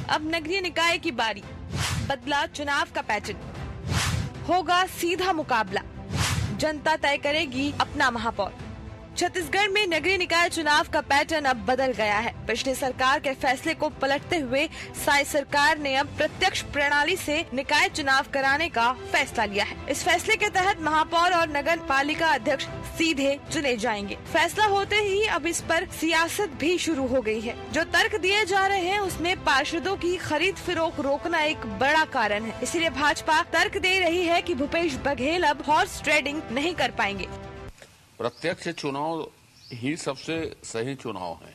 अब नगरीय निकाय की बारी, बदला चुनाव का पैटर्न, होगा सीधा मुकाबला, जनता तय करेगी अपना महापौर। छत्तीसगढ़ में नगरीय निकाय चुनाव का पैटर्न अब बदल गया है। पिछले सरकार के फैसले को पलटते हुए साई सरकार ने अब प्रत्यक्ष प्रणाली से निकाय चुनाव कराने का फैसला लिया है। इस फैसले के तहत महापौर और नगर पालिका अध्यक्ष सीधे चुने जाएंगे। फैसला होते ही अब इस पर सियासत भी शुरू हो गई है। जो तर्क दिए जा रहे हैं उसमें पार्षदों की खरीद फरोख्त रोकना एक बड़ा कारण है। इसीलिए भाजपा तर्क दे रही है कि भूपेश बघेल अब हॉर्स ट्रेडिंग नहीं कर पाएंगे। प्रत्यक्ष चुनाव ही सबसे सही चुनाव है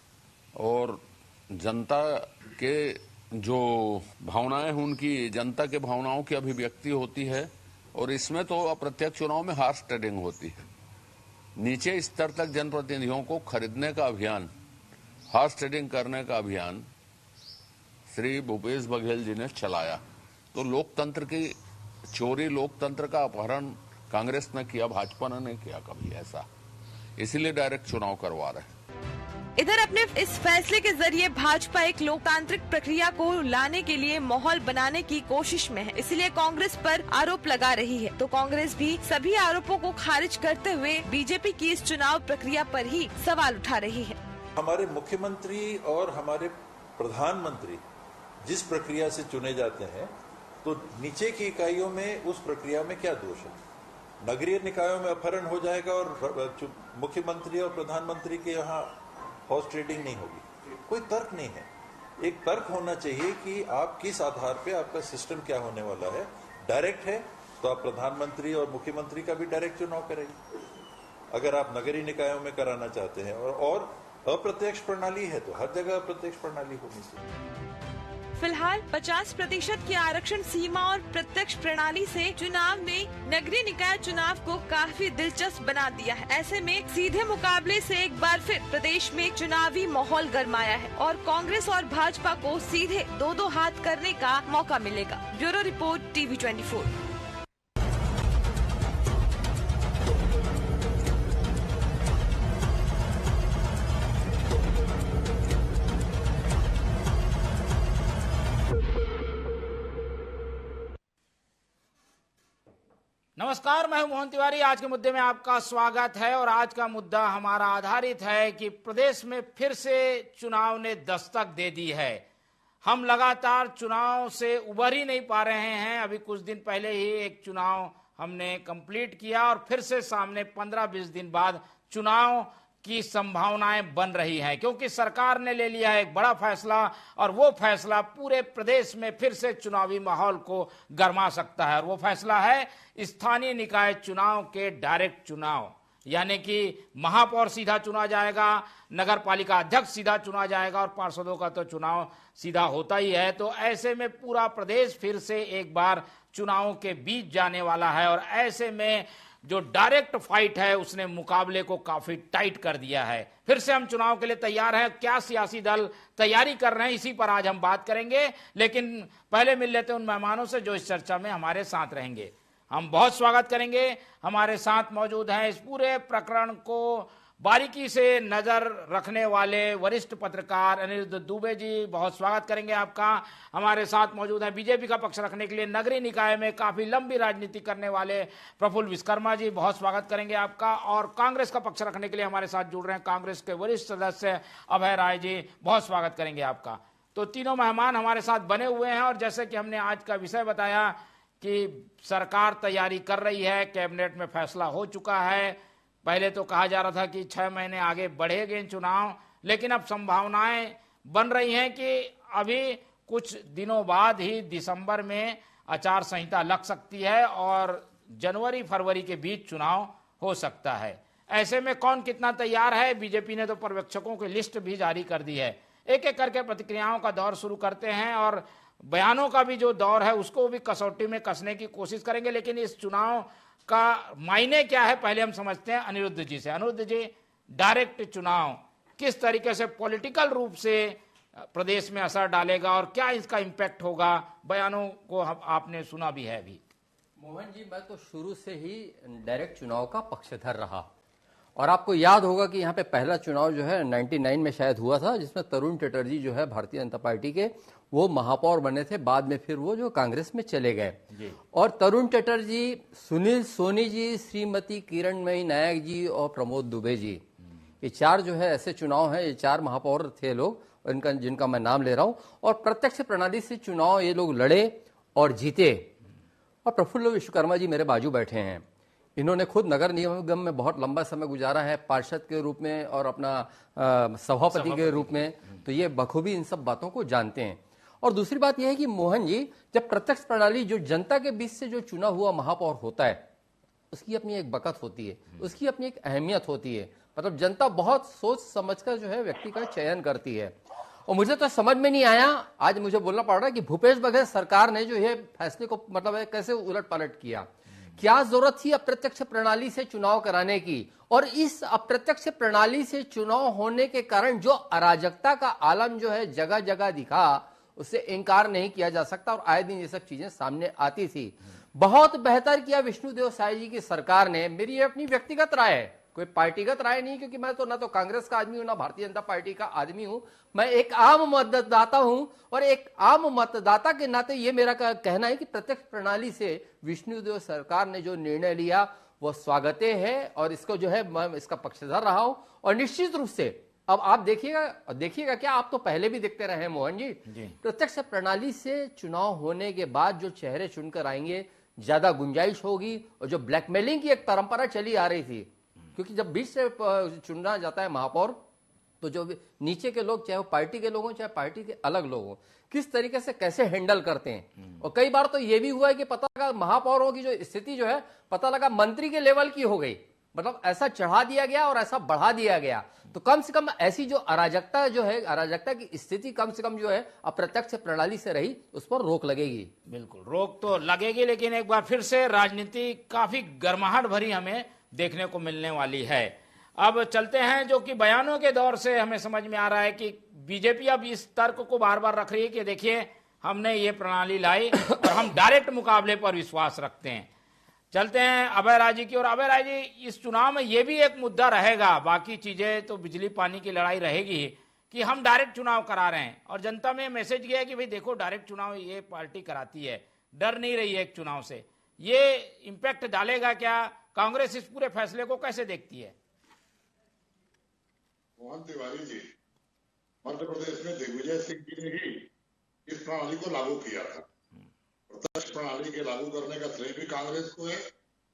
और जनता के जो भावनाएं हैं उनकी, जनता के भावनाओं की अभिव्यक्ति होती है और इसमें तो अप्रत्यक्ष चुनाव में हॉर्स ट्रेडिंग होती है। नीचे स्तर तक जनप्रतिनिधियों को खरीदने का अभियान, हॉर्स ट्रेडिंग करने का अभियान श्री भूपेश बघेल जी ने चलाया। तो लोकतंत्र की चोरी, लोकतंत्र का अपहरण कांग्रेस ने किया, भाजपा ने नहीं किया कभी ऐसा, इसीलिए डायरेक्ट चुनाव करवा रहे हैं। इधर अपने इस फैसले के जरिए भाजपा एक लोकतांत्रिक प्रक्रिया को लाने के लिए माहौल बनाने की कोशिश में है, इसलिए कांग्रेस पर आरोप लगा रही है। तो कांग्रेस भी सभी आरोपों को खारिज करते हुए बीजेपी की इस चुनाव प्रक्रिया पर ही सवाल उठा रही है। हमारे मुख्यमंत्री और हमारे प्रधानमंत्री जिस प्रक्रिया से चुने जाते हैं, तो नीचे की इकाइयों में उस प्रक्रिया में क्या दोष है? नगरीय निकायों में अपहरण हो जाएगा और मुख्यमंत्री और प्रधानमंत्री के यहाँ हॉर्स ट्रेडिंग नहीं होगी। कोई तर्क नहीं है। एक तर्क होना चाहिए कि आप किस आधार पे आपका सिस्टम क्या होने वाला है। डायरेक्ट है तो आप प्रधानमंत्री और मुख्यमंत्री का भी डायरेक्ट चुनाव करेंगे। अगर आप नगरीय निकायों में कराना चाहते हैं और अप्रत्यक्ष प्रणाली है तो हर जगह अप्रत्यक्ष प्रणाली होनी चाहिए। फिलहाल 50% की आरक्षण सीमा और प्रत्यक्ष प्रणाली से चुनाव में नगरीय निकाय चुनाव को काफी दिलचस्प बना दिया है। ऐसे में सीधे मुकाबले से एक बार फिर प्रदेश में चुनावी माहौल गरमाया है और कांग्रेस और भाजपा को सीधे दो हाथ करने का मौका मिलेगा। Bureau report, TV 24। नमस्कार, मैं हूं मोहन तिवारी। आज के मुद्दे में आपका स्वागत है और आज का मुद्दा हमारा आधारित है कि प्रदेश में फिर से चुनाव ने दस्तक दे दी है। हम लगातार चुनाव से उबर ही नहीं पा रहे हैं। अभी कुछ दिन पहले ही एक चुनाव हमने कंप्लीट किया और फिर से सामने 15-20 दिन बाद चुनाव की संभावनाएं बन रही हैं, क्योंकि सरकार ने ले लिया है एक बड़ा फैसला और वो फैसला पूरे प्रदेश में फिर से चुनावी माहौल को गरमा सकता है। और वो फैसला है स्थानीय निकाय चुनाव के डायरेक्ट चुनाव, यानी कि महापौर सीधा चुना जाएगा, नगर पालिका अध्यक्ष सीधा चुना जाएगा और पार्षदों का तो चुनाव सीधा होता ही है। तो ऐसे में पूरा प्रदेश फिर से एक बार चुनावों के बीच जाने वाला है और ऐसे में जो डायरेक्ट फाइट है उसने मुकाबले को काफी टाइट कर दिया है। फिर से हम चुनाव के लिए तैयार हैं। क्या सियासी दल तैयारी कर रहे हैं, इसी पर आज हम बात करेंगे। लेकिन पहले मिल लेते हैं उन मेहमानों से जो इस चर्चा में हमारे साथ रहेंगे। हम बहुत स्वागत करेंगे। हमारे साथ मौजूद हैं इस पूरे प्रकरण को बारीकी से नजर रखने वाले वरिष्ठ पत्रकार अनिरुद्ध दुबे जी, बहुत स्वागत करेंगे आपका। हमारे साथ मौजूद हैं बीजेपी का पक्ष रखने के लिए नगरीय निकाय में काफी लंबी राजनीति करने वाले प्रफुल्ल विश्वकर्मा जी, बहुत स्वागत करेंगे आपका। और कांग्रेस का पक्ष रखने के लिए हमारे साथ जुड़ रहे हैं कांग्रेस के वरिष्ठ सदस्य अभय राय जी, बहुत स्वागत करेंगे आपका। तो तीनों मेहमान हमारे साथ बने हुए हैं और जैसे कि हमने आज का विषय बताया कि सरकार तैयारी कर रही है, कैबिनेट में फैसला हो चुका है। पहले तो कहा जा रहा था कि 6 महीने आगे बढ़ेंगे चुनाव, लेकिन अब संभावनाएं बन रही हैं कि अभी कुछ दिनों बाद ही दिसंबर में आचार संहिता लग सकती है और जनवरी-फरवरी के बीच चुनाव हो सकता है। ऐसे में कौन कितना तैयार है? बीजेपी ने तो पर्यवेक्षकों की लिस्ट भी जारी कर दी है। एक एक करके प्रतिक्रियाओं का दौर शुरू करते हैं और बयानों का भी जो दौर है उसको भी कसौटी में कसने की कोशिश करेंगे। लेकिन इस चुनाव का मायने क्या है, पहले हम समझते हैं अनिरुद्ध जी से। अनिरुद्ध जी, डायरेक्ट चुनाव किस तरीके से पॉलिटिकल रूप से प्रदेश में असर डालेगा और क्या इसका इम्पैक्ट होगा? बयानों को आपने सुना भी है अभी। मोहन जी, मैं तो शुरू से ही डायरेक्ट चुनाव का पक्षधर रहा और आपको याद होगा कि यहाँ पे पहला चुनाव जो है 99 में शायद हुआ था, जिसमें तरुण चटर्जी जो है भारतीय जनता पार्टी के, वो महापौर बने थे, बाद में फिर वो जो कांग्रेस में चले गए। जी। और तरुण चटर्जी, सुनील सोनी जी, श्रीमती किरणमयी नायक जी और प्रमोद दुबे जी, ये चार जो है ऐसे चुनाव हैं, ये चार महापौर थे लोग इनका, जिनका मैं नाम ले रहा हूं। और प्रत्यक्ष प्रणाली से चुनाव ये लोग लड़े और जीते। और प्रफुल्ल विश्वकर्मा जी मेरे बाजू बैठे हैं, इन्होंने खुद नगर निगम में बहुत लंबा समय गुजारा है, पार्षद के रूप में और अपना सभापति के रूप में, तो ये बखूबी इन सब बातों को जानते हैं। और दूसरी बात यह है कि मोहन जी, जब प्रत्यक्ष प्रणाली जो जनता के बीच से जो चुना हुआ महापौर होता है, उसकी अपनी एक बकत होती है, उसकी अपनी एक अहमियत होती है। मतलब जनता बहुत सोच समझकर जो है व्यक्ति का चयन करती है। और मुझे तो समझ में नहीं आया, आज मुझे बोलना पड़ रहा है कि भूपेश बघेल सरकार ने जो है फैसले को मतलब है कैसे उलट पलट किया। क्या जरूरत थी अप्रत्यक्ष प्रणाली से चुनाव कराने की? और इस अप्रत्यक्ष प्रणाली से चुनाव होने के कारण जो अराजकता का आलम जो है जगह जगह दिखा, उससे इनकार नहीं किया जा सकता। और आए दिन ये सब चीजें सामने आती थी। बहुत बेहतर किया विष्णुदेव साय जी की सरकार ने। मेरी ये अपनी व्यक्तिगत राय है, कोई पार्टीगत राय नहीं, क्योंकि मैं तो ना तो कांग्रेस का आदमी हूं ना भारतीय जनता पार्टी का आदमी हूं। मैं एक आम मतदाता हूं और एक आम मतदाता के नाते ये मेरा कहना है कि प्रत्यक्ष प्रणाली से विष्णुदेव सरकार ने जो निर्णय लिया वो स्वागते है और इसको जो है मैं इसका पक्षधर रहा हूं। और निश्चित रूप से अब आप देखिएगा क्या, आप तो पहले भी देखते रहे हैं मोहन जी, प्रत्यक्ष प्रणाली से चुनाव होने के बाद जो चेहरे चुनकर आएंगे ज्यादा गुंजाइश होगी। और जो ब्लैकमेलिंग की एक परंपरा चली आ रही थी, क्योंकि जब बीच से चुना जाता है महापौर, तो जो नीचे के लोग, चाहे वो पार्टी के लोग हों चाहे पार्टी के अलग लोग हों, किस तरीके से कैसे हैंडल करते हैं। और कई बार तो ये भी हुआ है कि पता लगा महापौरों की जो स्थिति जो है पता लगा मंत्री के लेवल की हो गई, मतलब ऐसा चढ़ा दिया गया और ऐसा बढ़ा दिया गया। तो कम से कम ऐसी जो अराजकता जो है, अराजकता की स्थिति कम से कम जो है अप्रत्यक्ष प्रणाली से रही, उस पर रोक लगेगी। बिल्कुल रोक तो लगेगी, लेकिन एक बार फिर से राजनीति काफी गर्माहट भरी हमें देखने को मिलने वाली है। अब चलते हैं जो कि बयानों के दौर से हमें समझ में आ रहा है कि बीजेपी अब इस तर्क को बार बार रख रही है कि देखिए हमने ये प्रणाली लाई और हम डायरेक्ट मुकाबले पर विश्वास रखते हैं। चलते हैं अभय राय जी की ओर। अभय राय जी, इस चुनाव में ये भी एक मुद्दा रहेगा, बाकी चीजें तो बिजली पानी की लड़ाई रहेगी कि हम डायरेक्ट चुनाव करा रहे हैं और जनता में मैसेज गया कि भाई देखो डायरेक्ट चुनाव ये पार्टी कराती है, डर नहीं रही है एक चुनाव से। ये इम्पैक्ट डालेगा क्या? कांग्रेस इस पूरे फैसले को कैसे देखती है? मोहन तिवारी जी, मध्य प्रदेश में दिग्विजय सिंह जी ने ही इस प्रणाली को लागू किया था। प्रत्यक्ष प्रणाली के लागू करने का श्रेय भी कांग्रेस को है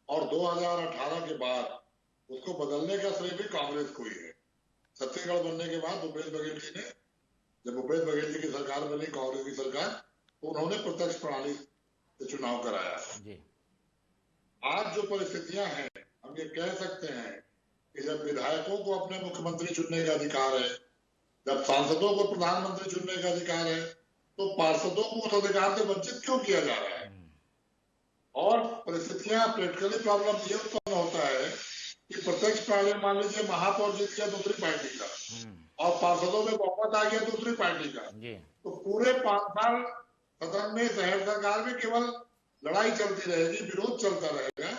और 2018 के बाद उसको बदलने का श्रेय भी कांग्रेस को ही है। छत्तीसगढ़ बनने के बाद भूपेश बघेल जी ने, जब भूपेश बघेल जी की सरकार बनी, कांग्रेस की सरकार, तो उन्होंने प्रत्यक्ष प्रणाली से चुनाव कराया जी। आज जो परिस्थितियां हैं, हम ये कह सकते हैं कि जब विधायकों को अपने मुख्यमंत्री चुनने का अधिकार है, जब सांसदों को प्रधानमंत्री चुनने का अधिकार है, तो पार्षदों को उस अधिकार से वंचित क्यों किया जा रहा है? और परिस्थितियां, पॉलिटिकली प्रॉब्लम ये उत्पन्न होता है कि प्रत्यक्ष प्रणाली, मान लीजिए महापौर जीत गया दूसरी पार्टी का और पार्षदों में बहुमत आ गया दूसरी पार्टी का, तो पूरे 5 साल सदन में, शहर सरकार में केवल लड़ाई चलती रहेगी, विरोध चलता रहेगा।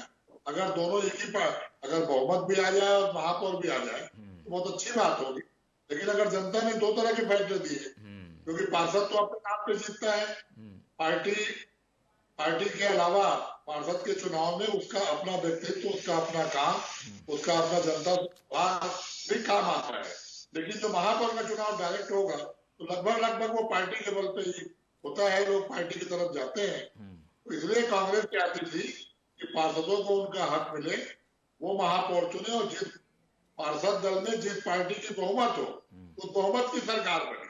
अगर दोनों एक ही अगर बहुमत भी आ जाए और महापौर भी आ जाए तो बहुत अच्छी बात होगी। लेकिन अगर जनता ने 2 तरह के फैसले दिए, क्योंकि पार्षद तो अपने नाम पे जीतता है, पार्टी के अलावा पार्षद के चुनाव में उसका अपना व्यक्तित्व, उसका अपना काम, उसका अपना जनता भी काम आता है। लेकिन जो महापौर का चुनाव डायरेक्ट होगा तो लगभग वो पार्टी के बल पे ही होता है, लोग पार्टी की तरफ जाते हैं। तो इसलिए कांग्रेस चाहती थी कि पार्षदों को उनका हक मिले, वो महापौर चुने और जिस पार्षद दल में जिस पार्टी की बहुमत हो उस बहुमत की सरकार बने।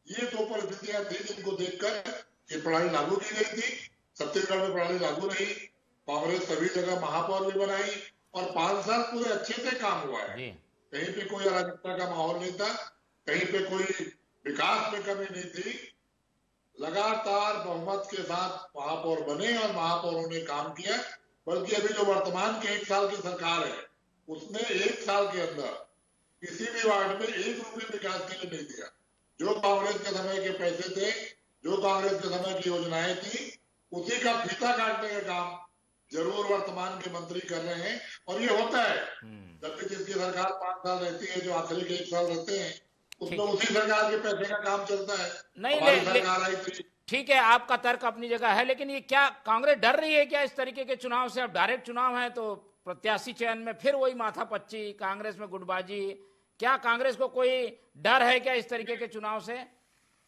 ये 2 परिस्थितियां थी जिनको देखकर ये प्रणाली लागू की गई थी। छत्तीसगढ़ में प्रणाली लागू रही, कांग्रेस सभी जगह महापौर भी बनाई और 5 साल पूरे अच्छे से काम हुआ है। कहीं पे कोई अराजकता का माहौल नहीं था, कहीं पे कोई विकास में कमी नहीं थी। लगातार बहुमत के साथ महापौर बने और महापौरों ने काम किया। बल्कि अभी जो वर्तमान के 1 साल की सरकार है, उसने 1 साल के अंदर किसी भी वार्ड में 1 रुपये विकास के लिए नहीं दिया। जो कांग्रेस के समय के पैसे थे, जो कांग्रेस के समय की योजनाएं थी, उसी का फीता काटने का काम जरूर वर्तमान के मंत्री कर रहे हैं। और ये होता है जबकि जिसकी सरकार 5 साल रहती है, जो आखिरी के 1 साल रहते हैं, उसमें उसी सरकार के पैसे का काम चलता है। नहीं, हमारी सरकार आई थी। ठीक है, आपका तर्क अपनी जगह है, लेकिन ये क्या कांग्रेस डर रही है क्या इस तरीके के चुनाव से? अब डायरेक्ट चुनाव है तो प्रत्याशी चयन में फिर वही माथापच्ची, कांग्रेस में गुटबाजी, क्या कांग्रेस को कोई डर है क्या इस तरीके के चुनाव से?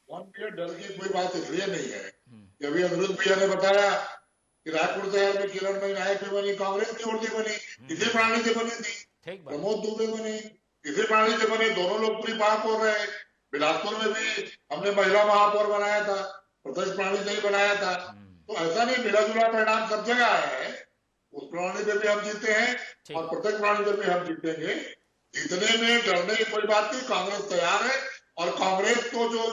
डर की कोई बात इसलिए नहीं है कि अभी अनिरुद्ध भैया ने बताया कि रायपुर शहर में किरणमयी नायक भी बनी, कांग्रेस की ओर से बनी, इसी प्रणाली से बनी थी। प्रमोद दुबे बने, इसी प्रणाली से बने, दोनों लोग पूरी महापौर रहे। बिलासपुर में भी हमने महिला महापौर बनाया था, प्रत्यक्ष प्रणाली से ही बनाया था। तो ऐसा नहीं, मिला जुला परिणाम सब जगह आया है। उस प्रणाली पे भी हम जीते हैं और प्रत्यक्ष प्रणाली पे भी हम जीतेंगे। जीतने में डरने की कोई बात नहीं, कांग्रेस तैयार है। और कांग्रेस को जो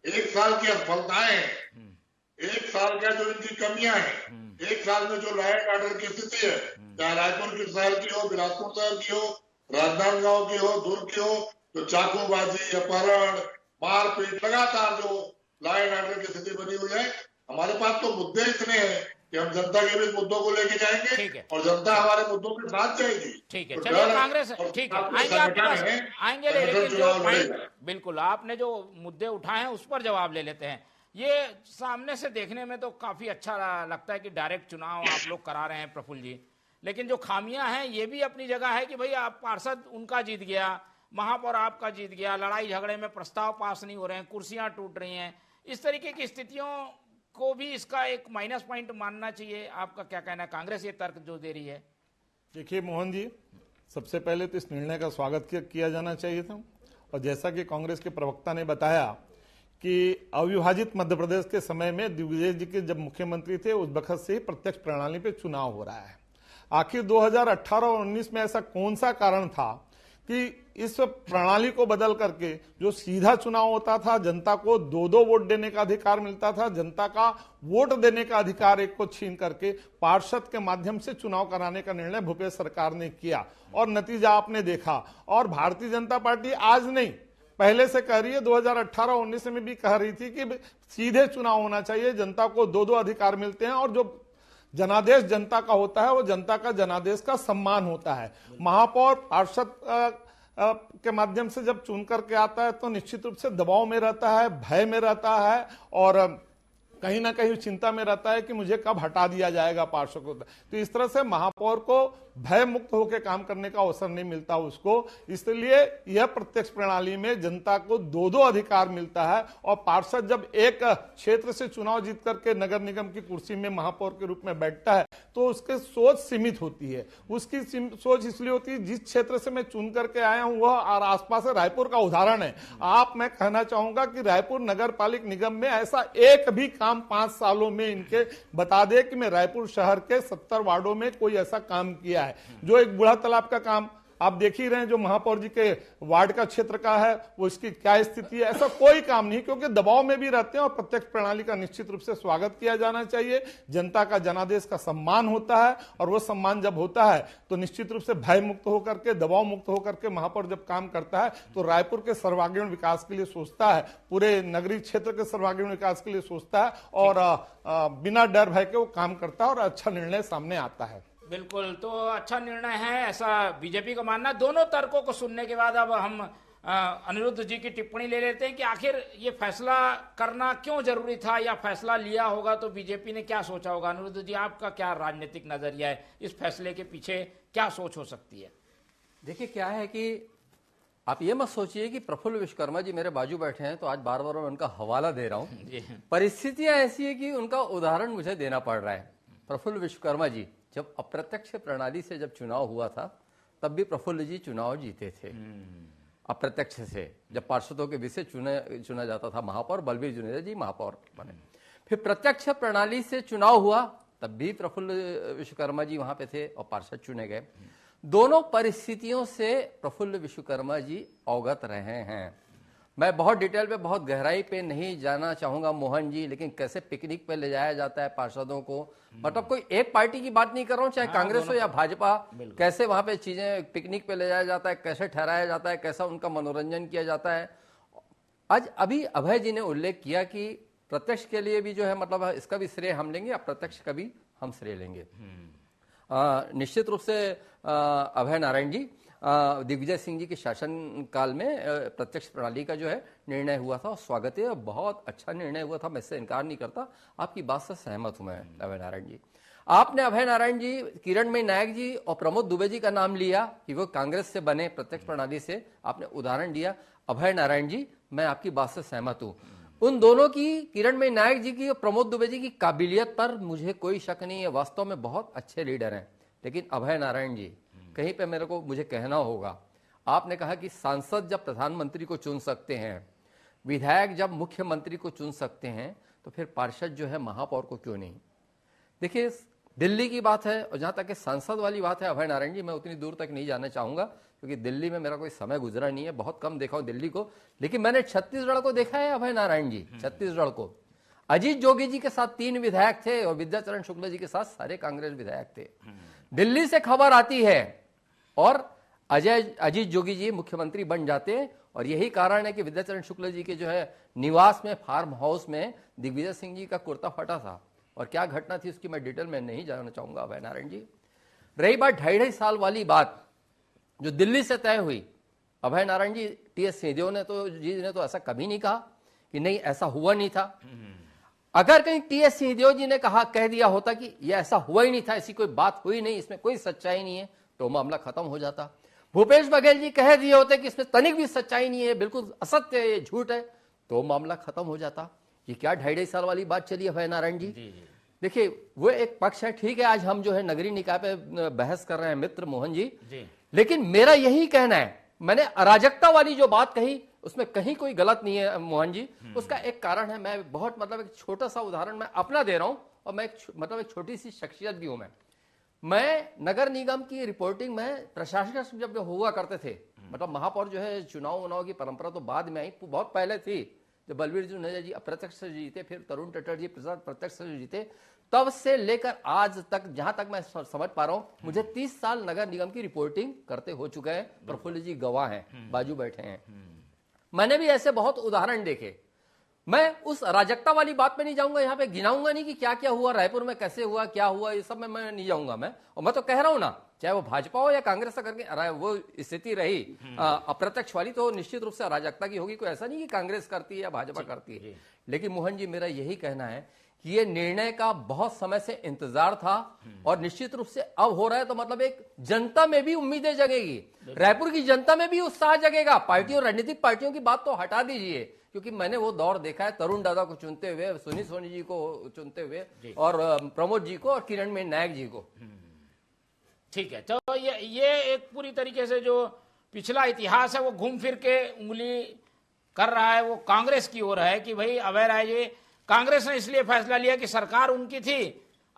1 साल की असफलताएं हैं, 1 साल का जो इनकी कमियां हैं, 1 साल में जो लॉ एंड ऑर्डर की स्थिति है, चाहे रायपुर की शहर की हो, बिलासपुर शहर की हो, राजनांदगांव की हो, दुर्ग की हो, जो चाकूबाजी, अपहरण, मारपीट, लगातार जो लॉ एंड ऑर्डर की स्थिति बनी हुई है, हमारे पास तो मुद्दे इतने हैं कि हम जनता के भी मुद्दों को लेके जाएंगे और जनता हमारे मुद्दों के साथ जाएगी। ठीक है, चलिए कांग्रेस, ठीक है, आएंगे आपके पास, आएंगे, लेकिन जो बिल्कुल आपने जो मुद्दे उठाए हैं उस पर जवाब ले लेते हैं। ये सामने से देखने में तो काफी अच्छा लगता है कि डायरेक्ट चुनाव आप लोग करा रहे हैं प्रफुल्ल जी, लेकिन जो खामियां हैं ये भी अपनी जगह है कि भाई आप पार्षद उनका जीत गया, महापौर आपका जीत गया, लड़ाई झगड़े में प्रस्ताव पास नहीं हो रहे हैं, कुर्सियां टूट रही हैं, इस तरीके की स्थितियों को भी इसका एक माइनस पॉइंट मानना चाहिए। आपका क्या कहना है? कांग्रेस ये तर्क जो दे रही है। देखिए मोहन जी, सबसे पहले तो इस निर्णय का स्वागत किया जाना चाहिए था। और जैसा कि कांग्रेस के प्रवक्ता ने बताया कि अविभाजित मध्य प्रदेश के समय में दिग्विजय जी के जब मुख्यमंत्री थे उस वक्त से ही प्रत्यक्ष प्रणाली पे चुनाव हो रहा है। आखिर 2018 और 19 में ऐसा कौन सा कारण था कि इस प्रणाली को बदल करके जो सीधा चुनाव होता था, जनता को 2-2 वोट देने का अधिकार मिलता था, जनता का वोट देने का अधिकार एक को छीन करके पार्षद के माध्यम से चुनाव कराने का निर्णय भूपेश सरकार ने किया और नतीजा आपने देखा। और भारतीय जनता पार्टी आज नहीं, पहले से कह रही है, 2018-19 में भी कह रही थी कि सीधे चुनाव होना चाहिए, जनता को 2-2 अधिकार मिलते हैं और जो जनादेश जनता का होता है वो जनता का जनादेश का सम्मान होता है। महापौर पार्षद के माध्यम से जब चुन करके आता है तो निश्चित रूप से दबाव में रहता है, भय में रहता है और कहीं ना कहीं चिंता में रहता है कि मुझे कब हटा दिया जाएगा पार्षद को। तो इस तरह से महापौर को भय मुक्त होकर काम करने का अवसर नहीं मिलता उसको, इसलिए यह प्रत्यक्ष प्रणाली में जनता को 2-2 अधिकार मिलता है। और पार्षद जब एक क्षेत्र से चुनाव जीत करके नगर निगम की कुर्सी में महापौर के रूप में बैठता है तो उसकी सोच सीमित होती है। उसकी सोच इसलिए होती है जिस क्षेत्र से मैं चुन करके आया हूं वह और आसपास रायपुर का उदाहरण है। मैं कहना चाहूंगा कि रायपुर नगर पालिक निगम में ऐसा एक भी काम 5 सालों में इनके बता दे कि मैं रायपुर शहर के 70 वार्डों में कोई ऐसा काम किया है। जो एक बूढ़ा तालाब का काम आप देख ही रहे हैं, जो महापौर जी के वार्ड का क्षेत्र का है, वो इसकी क्या स्थिति है, ऐसा कोई काम नहीं, क्योंकि दबाव में भी रहते हैं। और प्रत्यक्ष प्रणाली का निश्चित रूप से स्वागत किया जाना चाहिए। जनता का जनादेश का सम्मान होता है और वो सम्मान जब होता है तो निश्चित रूप से भय मुक्त होकर के, दबाव मुक्त होकर के महापौर जब काम करता है तो रायपुर के सर्वांगीण विकास के लिए सोचता है, पूरे नगरीय क्षेत्र के सर्वांगीण विकास के लिए सोचता है और बिना डर भय के वो काम करता है और अच्छा निर्णय सामने आता है। बिल्कुल, तो अच्छा निर्णय है ऐसा बीजेपी का मानना। दोनों तर्कों को सुनने के बाद अब हम अनिरुद्ध जी की टिप्पणी ले लेते हैं कि आखिर ये फैसला करना क्यों जरूरी था, या फैसला लिया होगा तो बीजेपी ने क्या सोचा होगा। अनिरुद्ध जी, आपका क्या राजनीतिक नजरिया है, इस फैसले के पीछे क्या सोच हो सकती है? देखिए क्या है कि आप ये मत सोचिए कि प्रफुल्ल विश्वकर्मा जी मेरे बाजू बैठे हैं तो आज बार बार मैं उनका हवाला दे रहा हूं। परिस्थितियां ऐसी है कि उनका उदाहरण मुझे देना पड़ रहा है। प्रफुल्ल विश्वकर्मा जी जब अप्रत्यक्ष प्रणाली से जब चुनाव हुआ था तब भी प्रफुल्ल जी चुनाव जीते थे। अप्रत्यक्ष से जब पार्षदों के विषय चुना जाता था, महापौर बलबीर जुनेजा जी महापौर बने। फिर प्रत्यक्ष प्रणाली से चुनाव हुआ तब भी प्रफुल्ल विश्वकर्मा जी वहां पे थे और पार्षद चुने गए। दोनों परिस्थितियों से प्रफुल्ल विश्वकर्मा जी अवगत रहे हैं। मैं बहुत डिटेल पे, बहुत गहराई पे नहीं जाना चाहूंगा मोहन जी, लेकिन कैसे पिकनिक पे ले जाया जाता है पार्षदों को, मतलब कोई एक पार्टी की बात नहीं कर रहा हूं, चाहे कांग्रेस हो या भाजपा, कैसे वहां पे चीजें पिकनिक पे ले जाया जाता है, कैसे ठहराया जाता है, कैसा उनका मनोरंजन किया जाता है। आज अभी अभय जी ने उल्लेख किया कि प्रत्यक्ष के लिए भी जो है मतलब इसका भी श्रेय हम लेंगे, अप्रत्यक्ष का भी हम श्रेय लेंगे। निश्चित रूप से अभय नारायण जी, दिग्विजय सिंह जी के शासन काल में प्रत्यक्ष प्रणाली का जो है निर्णय हुआ था, और स्वागत है, बहुत अच्छा निर्णय हुआ था, मैं इससे इनकार नहीं करता। आपकी बात से सहमत हूं मैं अभय नारायण जी। आपने अभय नारायण जी, किरणमयी नायक जी और प्रमोद दुबे जी का नाम लिया कि वो कांग्रेस से बने प्रत्यक्ष प्रणाली से, आपने उदाहरण दिया। अभय नारायण जी, मैं आपकी बात से सहमत हूं। उन दोनों की, किरणमयी नायक जी की और प्रमोद दुबे जी की काबिलियत पर मुझे कोई शक नहीं है, वास्तव में बहुत अच्छे लीडर हैं। लेकिन अभय नारायण जी, कहीं पे मुझे कहना होगा, आपने कहा कि सांसद जब प्रधानमंत्री को चुन सकते हैं, विधायक जब मुख्यमंत्री को चुन सकते हैं, तो फिर पार्षद जो है महापौर को क्यों नहीं? देखिए, दिल्ली की बात है, और जहां तक कि सांसद वाली बात है अभय नारायण जी, मैं उतनी दूर तक नहीं जाना चाहूंगा, क्योंकि दिल्ली में मेरा कोई समय गुजरा नहीं है, बहुत कम देखा हूं दिल्ली को। लेकिन मैंने छत्तीसगढ़ को देखा है अभय नारायण जी, छत्तीसगढ़ को। अजीत जोगी जी के साथ 3 विधायक थे, और विद्याचरण शुक्ला जी के साथ सारे कांग्रेस विधायक थे। दिल्ली से खबर आती है और अजीत जोगी जी मुख्यमंत्री बन जाते हैं, और यही कारण है कि विद्याचरण शुक्ला जी के जो है निवास में, फार्म हाउस में दिग्विजय सिंह जी का कुर्ता फटा था। और क्या घटना थी उसकी मैं डिटेल में नहीं जानना चाहूंगा अभय नारायण जी। रही बात 2.5 साल वाली बात जो दिल्ली से तय हुई, अभय नारायण जी, टीएस सिंहदेव ने तो ऐसा कभी नहीं कहा कि नहीं ऐसा हुआ नहीं था। अगर कहीं टीएस सिंहदेव जी ने कह दिया होता कि ये ऐसा हुआ ही नहीं था, ऐसी कोई बात हुई नहीं, इसमें कोई सच्चाई नहीं है, तो मामला खत्म हो जाता। भूपेश बघेल जी कह दिए होते कि इसमें तनिक भी सच्चाई नहीं है, बिल्कुल असत्य है, ये झूठ है, तो मामला खत्म हो जाता। ये क्या 2.5 साल वाली बात चली अभय नारायण जी? देखिए, वो एक पक्ष है, ठीक है, आज हम जो है नगरीय निकाय पे बहस कर रहे हैं मित्र मोहन जी, लेकिन मेरा यही कहना है, मैंने अराजकता वाली जो बात कही उसमें कहीं कोई गलत नहीं है मोहन जी। उसका एक कारण है, मैं बहुत एक छोटा सा उदाहरण मैं अपना दे रहा हूं, और मैं एक छोटी सी शख्सियत भी हूं। मैं नगर निगम की रिपोर्टिंग में प्रशासक जब हुआ करते थे, महापौर जो है चुनाव की परंपरा तो बाद में आई, बहुत पहले थी, जब बलवीर जुनेजा जी अप्रत्यक्ष से जीते, फिर तरुण टट्टर जी प्रत्यक्ष से जीते, तब से लेकर आज तक, जहां तक मैं समझ पा रहा हूं, मुझे 30 साल नगर निगम की रिपोर्टिंग करते हो चुका है। प्रफुल्ल जी गवाह हैं, बाजू बैठे हैं। मैंने भी ऐसे बहुत उदाहरण देखे। मैं उस अराजकता वाली बात पे नहीं जाऊंगा, यहाँ पे गिनाऊंगा नहीं कि क्या क्या हुआ, रायपुर में कैसे हुआ, क्या हुआ, ये सब में मैं नहीं जाऊंगा। और मैं तो कह रहा हूं ना, चाहे वो भाजपा हो या कांग्रेस का करके वो स्थिति रही अप्रत्यक्ष वाली, तो निश्चित रूप से अराजकता की होगी। कोई ऐसा नहीं कि कांग्रेस करती है या भाजपा करती है। लेकिन मोहन जी, मेरा यही कहना है कि ये निर्णय का बहुत समय से इंतजार था, और निश्चित रूप से अब हो रहा है, तो एक जनता में भी उम्मीदें जगेगी, रायपुर की जनता में भी उत्साह जगेगा। पार्टियों, राजनीतिक पार्टियों की बात तो हटा दीजिए, क्योंकि मैंने वो दौर देखा है तरुण दादा को चुनते हुए, सुनील सोनी जी को चुनते हुए, और प्रमोद जी को, और किरणमयी नायक जी को। ठीक है, तो ये एक पूरी तरीके से जो पिछला इतिहास है वो घूम फिर के उंगली कर रहा है, वो कांग्रेस की ओर है कि भाई अभय राय जी, कांग्रेस ने इसलिए फैसला लिया कि सरकार उनकी थी,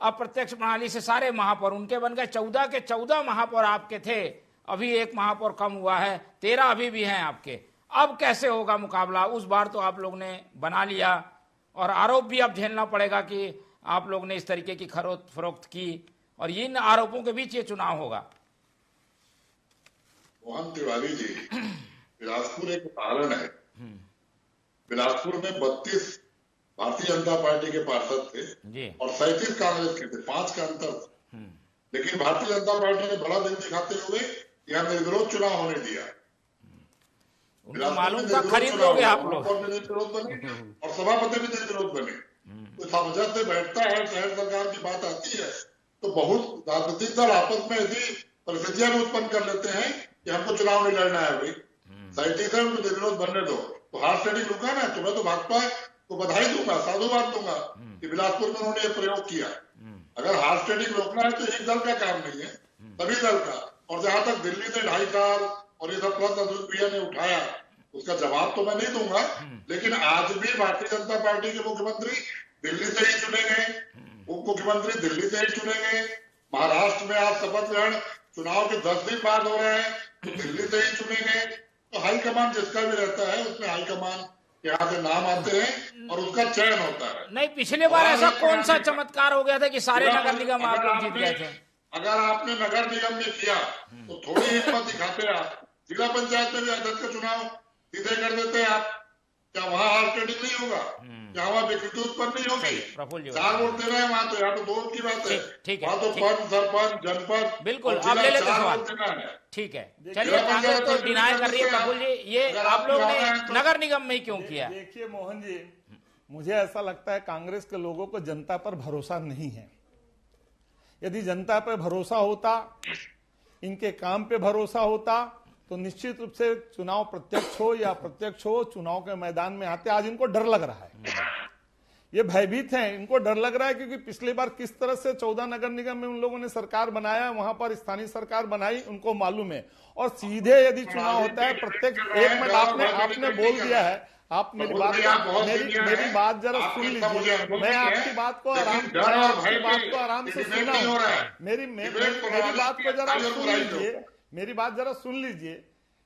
अप्रत्यक्ष प्रणाली से सारे महापौर उनके बन गए। 14 के 14 महापौर आपके थे, अभी 1 महापौर कम हुआ है, 13 अभी भी हैं आपके। अब कैसे होगा मुकाबला? उस बार तो आप लोग ने बना लिया, और आरोप भी अब झेलना पड़ेगा कि आप लोग ने इस तरीके की खरीद फरोख्त की, और इन आरोपों के बीच ये चुनाव होगा। मोहन तिवारी जी, बिलासपुर एक उदाहरण है। बिलासपुर में 32 भारतीय जनता पार्टी के पार्षद थे और 37 कांग्रेस के थे, 5 का अंतर था। लेकिन भारतीय जनता पार्टी ने बड़ा दिल दिखाते हुए यह निर्विरोध चुनाव होने दिया। मालूम था खरीद लोगे आप लोग, निर्विरोध बने और सभापति भी निर्विरोध बने। तो समझा से बैठता है, शहर सरकार की बात आती है, तो बहुत राजनीतिक दल आपस में ऐसी परिस्थितियां भी उत्पन्न कर लेते हैं कि हमको चुनाव नहीं लड़ना है भाई, 37 है उनको निर्विरोध बनने दो। तो हार्ड स्टेडिंग रुका ना, तो मैं तो भाजपा को बधाई दूंगा, साधुवाद दूंगा कि बिलासपुर में उन्होंने ये प्रयोग किया। अगर हार्ड स्टेडिंग रोकना है तो एक दल का काम नहीं है, सभी दल का। और जहां तक दिल्ली से 2.5 साल और ये सब भैया ने उठाया, उसका जवाब तो मैं नहीं दूंगा, लेकिन आज भी भारतीय जनता पार्टी के मुख्यमंत्री दिल्ली से ही चुने गए, उप मुख्यमंत्री दिल्ली से ही चुने गए। महाराष्ट्र में आज शपथ ग्रहण चुनाव के 10 दिन बाद हो रहे हैं, तो दिल्ली से ही चुने गए। तो हाईकमान जिसका भी रहता है, उसमें हाईकमान यहाँ से नाम आते हैं और उसका चयन होता है। नहीं, पिछले बार ऐसा कौन सा चमत्कार हो गया था कि सारे नगर निगम आप लोग जीत गए थे? अगर आपने नगर निगम में किया तो थोड़ी हिम्मत दिखाते आप, जिला पंचायत में भी अध्यक्ष का चुनाव सीधे कर देते आप, क्या वहां हार्ट ट्रेडिंग नहीं होगा? क्या वहां विकृति उत्पन्न नहीं होगी? प्रफुल्ल जी 4 वोट दे रहे हैं वहां, तो यहाँ तो 2 की बात है। ठीक है, वहां तो ठीक। पंच, सरपंच, जनपद बिल्कुल, और आप ले जिला लेते 4 सवाल। वोट देना है। ठीक है, चलिए कांग्रेस तो डिनाई कर रही है प्रफुल्ल जी, ये अगर आप लोग ने आपको नगर निगम में ही क्यों किया? देखिए मोहन जी, मुझे ऐसा लगता है कांग्रेस के लोगों को जनता पर भरोसा नहीं है। यदि जनता पर भरोसा होता, इनके काम पे भरोसा होता, तो निश्चित रूप से चुनाव प्रत्यक्ष हो या अप्रत्यक्ष हो, चुनाव के मैदान में आते। आज इनको डर लग रहा है, ये भयभीत हैं, इनको डर लग रहा है, क्योंकि पिछली बार किस तरह से 14 नगर निगम में उन लोगों ने सरकार बनाया, वहां पर स्थानीय सरकार बनाई, उनको मालूम है। और सीधे यदि चुनाव होता है प्रत्यक्ष, एक मिनट आपने बोल दिया है, आप मेरी बात जरा सुन लीजिए। मैं आपकी बात को आराम से सुना हूं। मेरी बात को जरा सुन लीजिए, मेरी बात जरा सुन लीजिए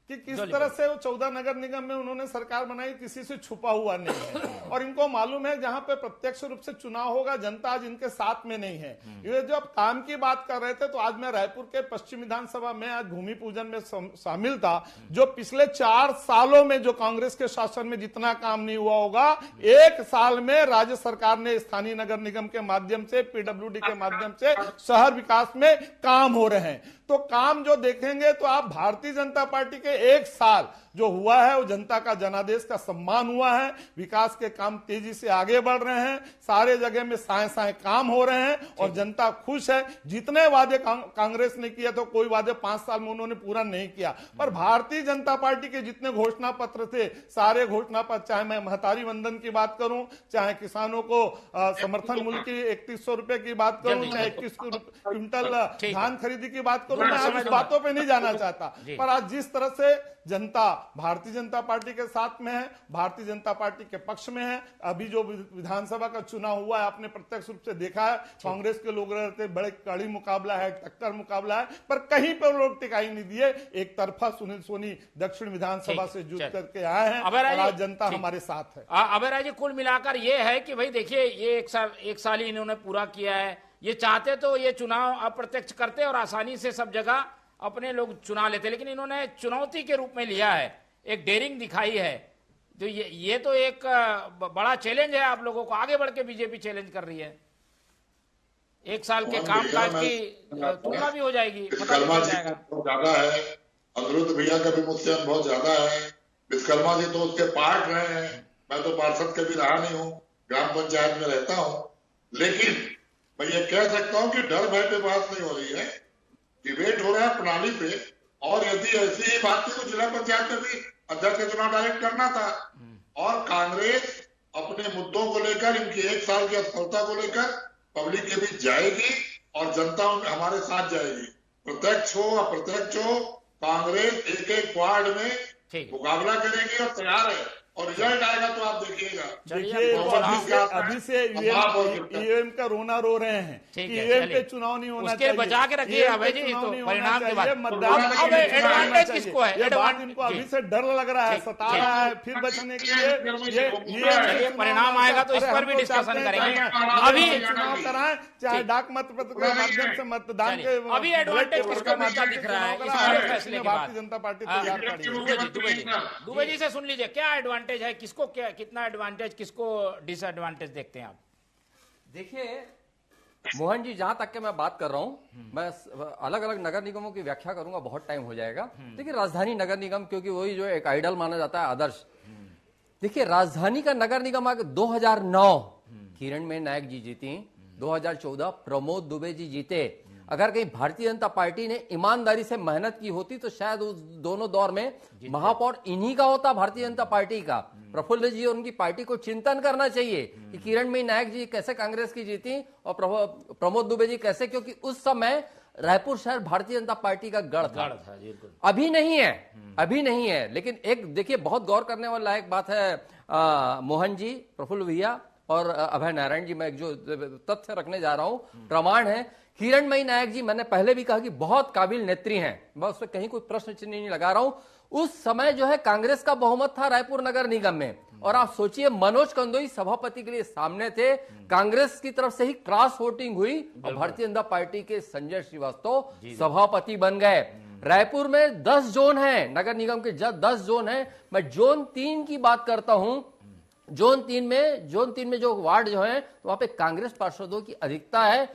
कि किस तरह से वो 14 नगर निगम में उन्होंने सरकार बनाई, किसी से छुपा हुआ नहीं है। और इनको मालूम है जहां पे प्रत्यक्ष रूप से चुनाव होगा, जनता आज इनके साथ में नहीं है। ये जो अब काम की बात कर रहे थे, तो आज मैं रायपुर के पश्चिम विधानसभा में आज भूमि पूजन में शामिल था। जो पिछले 4 सालों में जो कांग्रेस के शासन में जितना काम नहीं हुआ होगा, 1 साल में राज्य सरकार ने स्थानीय नगर निगम के माध्यम से, पीडब्ल्यूडी के माध्यम से शहर विकास में काम हो रहे हैं। तो काम जो देखेंगे तो आप भारतीय जनता पार्टी के 1 साल जो हुआ है, वो जनता का जनादेश का सम्मान हुआ है। विकास के काम तेजी से आगे बढ़ रहे हैं, सारे जगह में साए काम हो रहे हैं और जनता खुश है। जितने वादे कांग्रेस ने किया, तो कोई वादे 5 साल में उन्होंने पूरा नहीं किया, पर भारतीय जनता पार्टी के जितने घोषणा पत्र थे, सारे घोषणा पत्र, चाहे मैं महतारी वंदन की बात करूं, चाहे किसानों को समर्थन मूल्य की 3100 रुपए की बात करूं, चाहे 21 क्विंटल धान खरीदी की बात करूं, मैं आज उस बातों पे नहीं जाना चाहता। पर आज जिस तरह से जनता भारतीय जनता पार्टी के साथ में है, भारतीय जनता पार्टी के पक्ष में है। अभी जो विधानसभा का चुनाव हुआ है, आपने प्रत्यक्ष रूप से देखा है, कांग्रेस के लोग रहते बड़े कड़ी मुकाबला है, टक्कर मुकाबला है, पर कहीं पर लोग टिकाई नहीं दिए। एक तरफा सुनील सोनी दक्षिण विधानसभा से जुट करके आए हैं और आज जनता हमारे साथ है। अभय जी, कुल मिलाकर ये है कि भाई देखिए, ये 1 साल ही इन्होंने पूरा किया है। ये चाहते तो ये चुनाव अप्रत्यक्ष करते और आसानी से सब जगह अपने लोग चुना लेते, लेकिन इन्होंने चुनौती के रूप में लिया है, एक डेयरिंग दिखाई है। तो ये तो एक बड़ा चैलेंज है आप लोगों को, आगे बढ़ के बीजेपी चैलेंज कर रही है। 1 साल के कामकाज की तुलना भी हो जाएगी, पता भी चल जाएगा। ज्यादा है, अनिरुद्ध भैया का भी मुझसे बहुत ज्यादा है। विश्वकर्मा जी तो उसके पार्ट रहे हैं, मैं तो पार्षद कभी रहा नहीं हूँ, ग्राम पंचायत में रहता हूँ। लेकिन मैं ये कह सकता हूँ कि डर भय पे बात नहीं हो रही है, डिबेट हो रहा है प्रणाली पे। और यदि ऐसी ही बात थी तो जिला पंचायत में भी अध्यक्ष का चुनाव डायरेक्ट करना था। और कांग्रेस अपने मुद्दों को लेकर, इनकी 1 साल की असफलता को लेकर पब्लिक के बीच जाएगी और जनता हमारे साथ जाएगी। प्रत्यक्ष हो अप्रत्यक्ष हो, कांग्रेस एक वार्ड में मुकाबला करेगी और तैयार है, और रिजल्ट आएगा तो आप देखिएगा। अभी से ईवीएम का रोना रो रहे हैं, ईवीएम पे चुनाव नहीं होना चाहिए, बचा के रखिए अभय जी। तो परिणाम के बाद मतदान एडवांटेज किसको है? ये बात इनको अभी से डर लग रहा है, सता रहा है, फिर बचने के लिए ये परिणाम आएगा तो इस पर भी डिस्कशन करेंगे। अभी चुनाव कराएं, चाहे डाक मत पत्र के माध्यम से मतदान के, अभी एडवांटेज किसको मिलता दिख रहा है इस फैसले के बाद? भारतीय जनता पार्टी तैयार खड़ी है। दुबे जी से सुन लीजिए, क्या एडवांटेज है, किसको क्या, कितना एडवांटेज, किसको डिसएडवांटेज देखते हैं आप? देखिए मोहन जी, जहां तक के मैं बात कर रहा हूं, मैं अलग अलग नगर निगमों की व्याख्या करूंगा, बहुत टाइम हो जाएगा। देखिए राजधानी नगर निगम, क्योंकि वही जो एक आइडल माना जाता है, आदर्श। देखिए राजधानी का नगर निगम 2009 किरणमयी नायक जी जीती, 2014 प्रमोद दुबे जी जीते। अगर कहीं भारतीय जनता पार्टी ने ईमानदारी से मेहनत की होती तो शायद उस दोनों दौर में महापौर इन्हीं का होता, भारतीय जनता पार्टी का। प्रफुल्ल जी और उनकी पार्टी को चिंतन करना चाहिए कि किरणमयी नायक जी कैसे कांग्रेस की जीती और प्रमोद दुबे जी कैसे, क्योंकि उस समय रायपुर शहर भारतीय जनता पार्टी का गढ़ था। अभी नहीं है, अभी नहीं है। लेकिन एक देखिए बहुत गौर करने वाला लायक बात है मोहन जी, प्रफुल्ल भैया और अभय नारायण जी, मैं एक जो तथ्य रखने जा रहा हूं, प्रमाण है। किरणमयी नायक जी, मैंने पहले भी कहा कि बहुत काबिल नेत्री हैं, मैं उस पर कहीं कोई प्रश्न चिन्ह नहीं लगा रहा हूं। उस समय जो है कांग्रेस का बहुमत था रायपुर नगर निगम में, और आप सोचिए मनोज कंदोई सभापति के लिए सामने थे, कांग्रेस की तरफ से ही क्रॉस वोटिंग हुई और भारतीय जनता पार्टी के संजय श्रीवास्तव सभापति बन गए। रायपुर में 10 जोन हैं, नगर निगम के 10 जोन हैं। मैं जोन 3 की बात करता हूं, जोन 3 में जो वार्ड जो है वहां पे कांग्रेस पार्षदों की अधिकता है।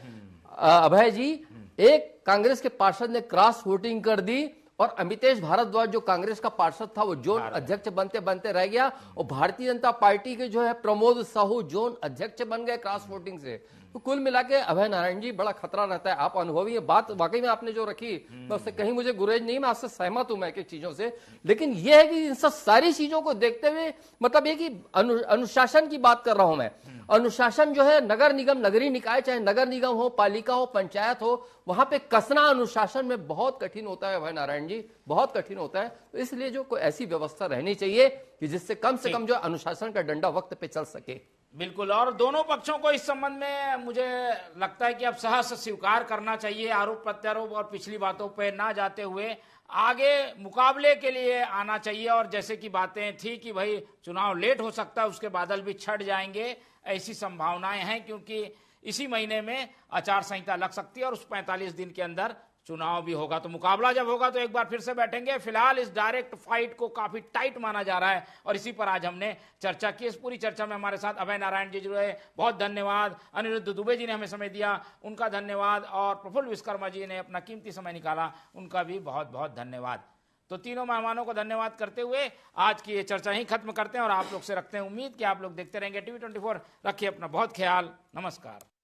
अभय जी, एक कांग्रेस के पार्षद ने क्रॉस वोटिंग कर दी और अमितेश भारद्वाज जो कांग्रेस का पार्षद था वो जोन अध्यक्ष बनते बनते रह गया और भारतीय जनता पार्टी के जो है प्रमोद साहू जोन अध्यक्ष बन गए क्रॉस वोटिंग से। तो कुल मिला के अभय नारायण जी बड़ा खतरा रहता है। आप अनुभवी है, बात वाकई में आपने जो रखी मैं उससे कहीं मुझे गुरेज नहीं, मैं आपसे सहमत हूं मैं एक चीजों से, लेकिन यह है कि इन सब सारी चीजों को देखते हुए मतलब ये कि अनुशासन की बात कर रहा हूं मैं। अनुशासन जो है नगर निगम, नगरीय निकाय, चाहे नगर निगम हो, पालिका हो, पंचायत हो, वहां पे कसना अनुशासन में बहुत कठिन होता है अभय नारायण जी, बहुत कठिन होता है। तो इसलिए जो कोई ऐसी व्यवस्था रहनी चाहिए कि जिससे कम से कम जो अनुशासन का डंडा वक्त पे चल सके। बिल्कुल, और दोनों पक्षों को इस संबंध में मुझे लगता है कि अब सहर्ष स्वीकार करना चाहिए, आरोप प्रत्यारोप और पिछली बातों पे ना जाते हुए आगे मुकाबले के लिए आना चाहिए। और जैसे कि बातें थी कि भाई चुनाव लेट हो सकता है, उसके बादल भी छट जाएंगे, ऐसी संभावनाएं हैं, क्योंकि इसी महीने में आचार संहिता लग सकती है और उस 45 दिन के अंदर चुनाव भी होगा। तो मुकाबला जब होगा तो एक बार फिर से बैठेंगे। फिलहाल इस डायरेक्ट फाइट को काफी टाइट माना जा रहा है और इसी पर आज हमने चर्चा की। इस पूरी चर्चा में हमारे साथ अभय नारायण जी जुड़े, बहुत धन्यवाद। अनिरुद्ध दुबे जी ने हमें समय दिया, उनका धन्यवाद। और प्रफुल्ल विश्वकर्मा जी ने अपना कीमती समय निकाला, उनका भी बहुत बहुत धन्यवाद। तो तीनों मेहमानों को धन्यवाद करते हुए आज की ये चर्चा ही खत्म करते हैं और आप लोग से रखते हैं उम्मीद कि आप लोग देखते रहेंगे TV24। रखिए अपना बहुत ख्याल। नमस्कार।